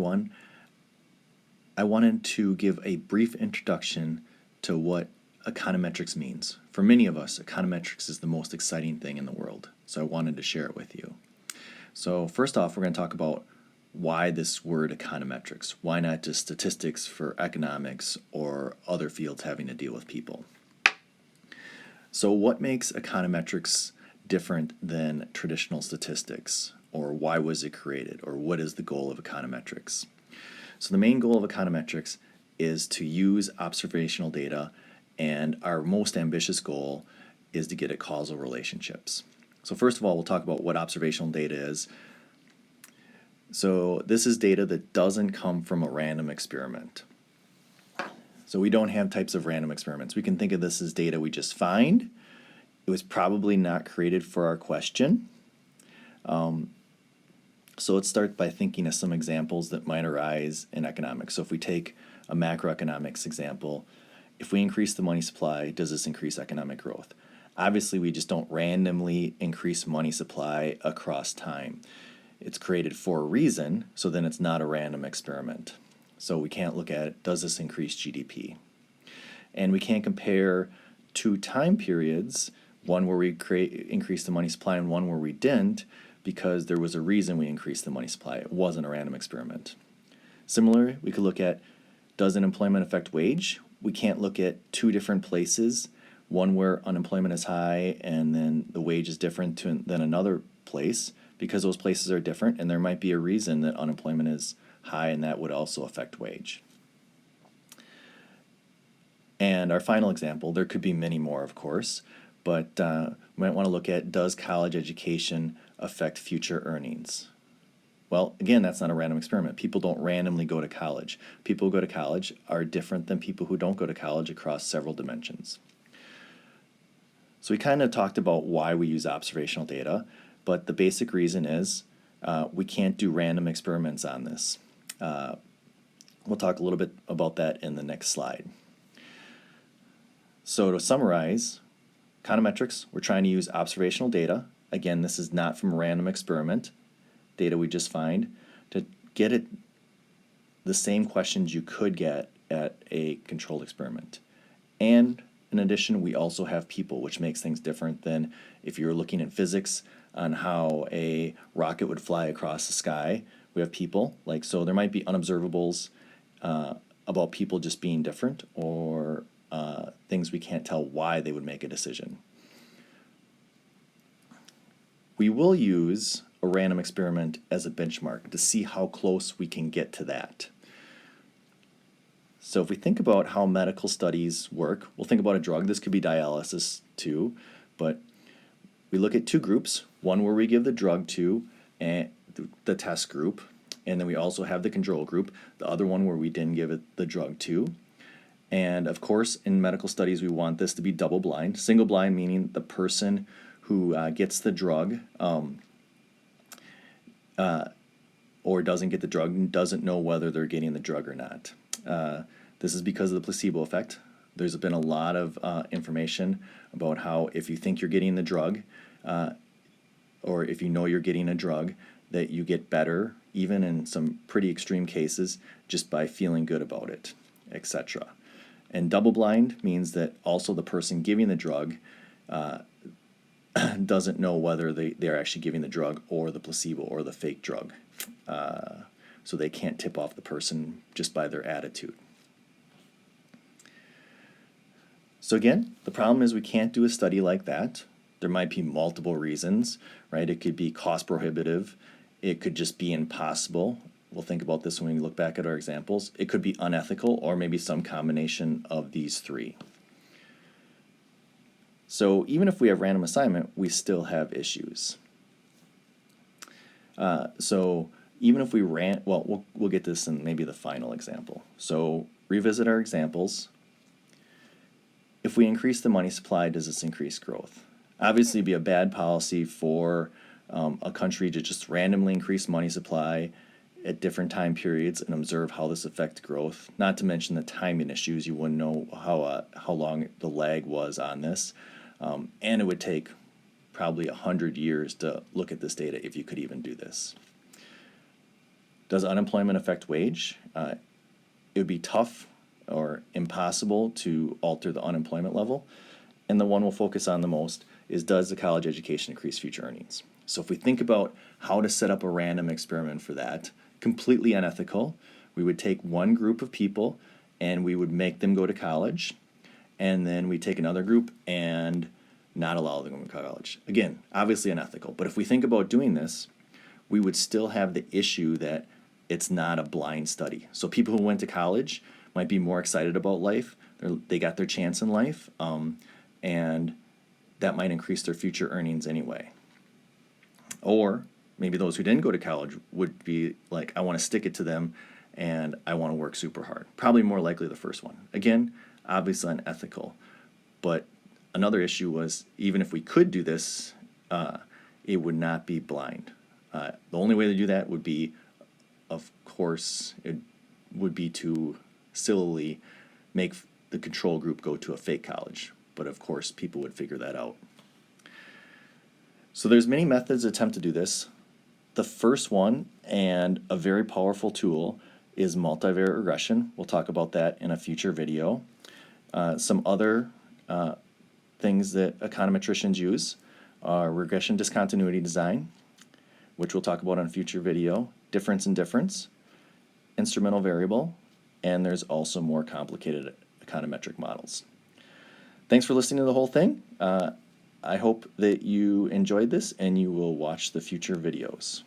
One, I wanted to give a brief introduction to what econometrics means. For many of us, econometrics is the most exciting thing in the world, so I wanted to share it with you. So first off, we're going to talk about why this word econometrics. Why not just statistics for economics or other fields having to deal with people? So what makes econometrics different than traditional statistics? Or why was it created? Or what is the goal of econometrics? So the main goal of econometrics is to use observational data, and our most ambitious goal is to get at causal relationships. So first of all, we'll talk about what observational data is. So this is data that doesn't come from a random experiment. So we don't have types of random experiments. We can think of this as data we just find. It was probably not created for our question. So let's start by thinking of some examples that might arise in economics. So if we take a macroeconomics example, if we increase the money supply, does this increase economic growth? Obviously, we just don't randomly increase money supply across time. It's created for a reason, so then it's not a random experiment. So we can't look at it, does this increase GDP? And we can't compare two time periods, one where we increased the money supply and one where we didn't, because there was a reason we increased the money supply. It wasn't a random experiment. Similarly, we could look at, does unemployment affect wage? We can't look at two different places, one where unemployment is high and then the wage is different than another place, because those places are different and there might be a reason that unemployment is high and that would also affect wage. And our final example, there could be many more of course, but we might want to look at, does college education affect future earnings? Well, again, that's not a random experiment. People don't randomly go to college. People who go to college are different than people who don't go to college across several dimensions. So we kind of talked about why we use observational data, but the basic reason is we can't do random experiments on this. We'll talk a little bit about that in the next slide. So to summarize, econometrics, we're trying to use observational data. Again, this is not from a random experiment, data we just find, to get at the same questions you could get at a controlled experiment. And in addition, we also have people, which makes things different than if you're looking in physics on how a rocket would fly across the sky. We have people, so there might be unobservables about people just being different, or things we can't tell why they would make a decision. We will use a random experiment as a benchmark to see how close we can get to that. So if we think about how medical studies work, we'll think about a drug. This could be dialysis too, but we look at two groups, one where we give the drug to, and the test group, and then we also have the control group, the other one where we didn't give it the drug to. And of course, in medical studies, we want this to be double blind. Single blind meaning the person who gets the drug or doesn't get the drug doesn't know whether they're getting the drug or not. This is because of the placebo effect. There's been a lot of information about how if you think you're getting the drug, or if you know you're getting a drug, that you get better, even in some pretty extreme cases, just by feeling good about it, etc. And double blind means that also the person giving the drug doesn't know whether they're actually giving the drug or the placebo or the fake drug. So they can't tip off the person just by their attitude. So again, the problem is we can't do a study like that. There might be multiple reasons, right? It could be cost prohibitive. It could just be impossible. We'll think about this when we look back at our examples. It could be unethical, or maybe some combination of these three. So even if we have random assignment, we still have issues. So even if we we'll get this in maybe the final example. So revisit our examples. If we increase the money supply, does this increase growth? Obviously, it'd be a bad policy for a country to just randomly increase money supply at different time periods and observe how this affects growth. Not to mention the timing issues. You wouldn't know how long the lag was on this. And it would take probably 100 years to look at this data if you could even do this. Does unemployment affect wage? It would be tough or impossible to alter the unemployment level. And the one we'll focus on the most is, does the college education increase future earnings? So if we think about how to set up a random experiment for that, completely unethical, we would take one group of people and we would make them go to college, and then we take another group and not allow them to go to college. Again, obviously unethical, but if we think about doing this, we would still have the issue that it's not a blind study. So people who went to college might be more excited about life. They got their chance in life, and that might increase their future earnings anyway. Or maybe those who didn't go to college would be like, I want to stick it to them and I want to work super hard. Probably more likely the first one. Again, obviously unethical. But another issue was, even if we could do this, it would not be blind. The only way to do that would be, of course, it would be to sillily make the control group go to a fake college. But of course, people would figure that out. So there's many methods to attempt to do this. The first one, and a very powerful tool, is multivariate regression. We'll talk about that in a future video. Some other things that econometricians use are regression discontinuity design, which we'll talk about in a future video, difference in difference, instrumental variable, and there's also more complicated econometric models. Thanks for listening to the whole thing. I hope that you enjoyed this and you will watch the future videos.